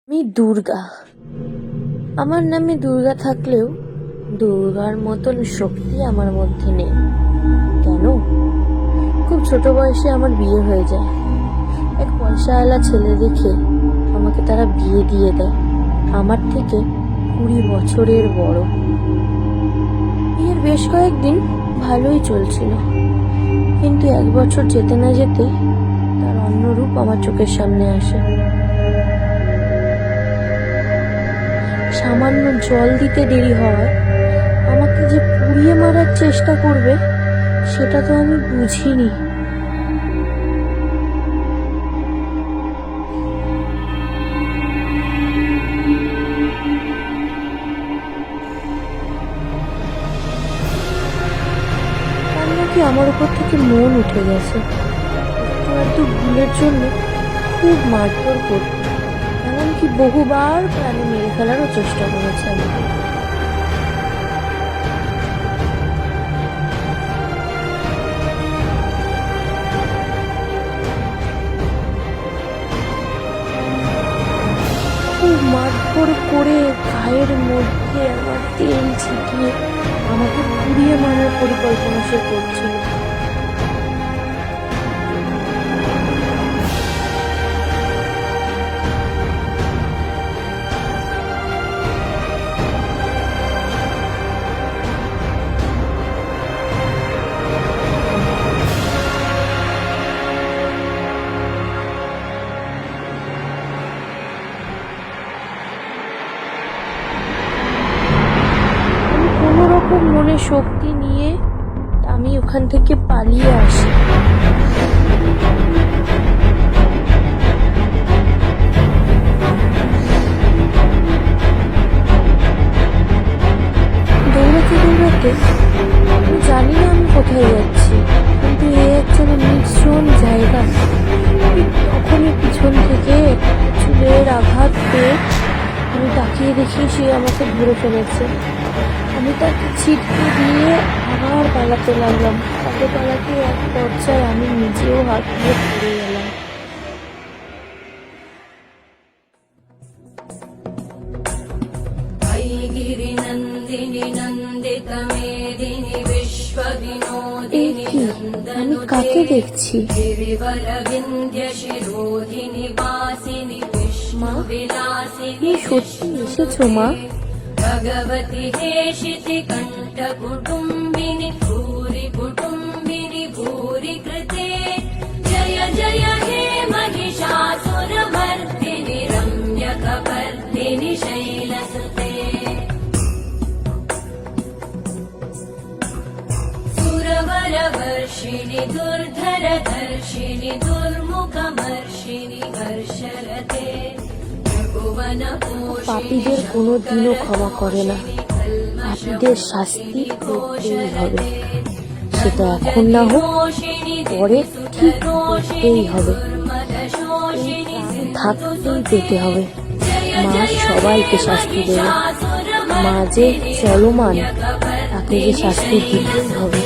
আমি দুর্গা। আমার নামে দুর্গা থাকলেও দুর্গার মতন শক্তি আমার মধ্যে নেই। কেন? খুব ছোট বয়সে আমার বিয়ে হয়ে যায়। এক পয়সাওয়ালা ছেলে দেখে আমাকে তারা বিয়ে দিয়ে দেয়, আমার থেকে 20 বছরের বড়। বিয়ের বেশ কয়েকদিন ভালোই চলছিল, কিন্তু 1 বছর যেতে না যেতেই তার অন্য রূপ আমার চোখের সামনে আসে। সামান্য জল দিতে দেরি হওয়ায় আমাকে যে পুড়িয়ে মারার চেষ্টা করবে সেটা তো আমি বুঝিনি। তার নাকি আমার উপর থেকে মন উঠে গেছে। একটু ভুলের জন্য খুব মারধর করত, এমনকি বহুবার প্রাণে মেরে ফেলারও চেষ্টা করেছে আমাকে। খুব মারধর করে গায়ের মধ্যে আমার তেল ছিটিয়ে আমাকে পুড়িয়ে মারার পরিকল্পনা সে করছিল। কোনো রকম মনে শক্তি নিয়ে আমি ওখান থেকে পালিয়ে আসি। দৌড়াতে দৌড়াতে আমি জানি না আমি কোথায় যাচ্ছি, কিন্তু এই একজন নির্জন জায়গা। তখনই পিছন থেকে চুলের আঘাত পেয়ে আমি তাকিয়ে দেখি সে আমাকে ধরে ফেলেছে। আমি তাকে ছিটকে দিয়ে আবার পালাতে লাগলাম। তাকে পালাতে এক পর্যায়ে আমি নিজেও হাত দিয়ে পড়ে গেলাম। এই কি, আমি কাকে দেখছি? মা, তুমি সত্যি এসেছো মা? भगवति हेशिति कण्ठकुटुम्बिनि भूरि कुटुम्बिनि भूरि कृते जय जय हे महिषासुरमर्दिनि रम्यकपर्दिनि शैलसुते सुरवरवर्षिणि दुर्धरधर्षिणि दुर्मुखमर्षिणि हर्षरते পাপীদের কোনো দিনও ক্ষমা করে না। পাপীদের শাস্তি পেতেই হবে, সেটা এখন না হোক পরে ঠিক পেতেই হবে, থাকতেই পেতে হবে। মা সবাইকে শাস্তি দেবে, মা যে চলমান তাকে যে শাস্তি দিতেই হবে।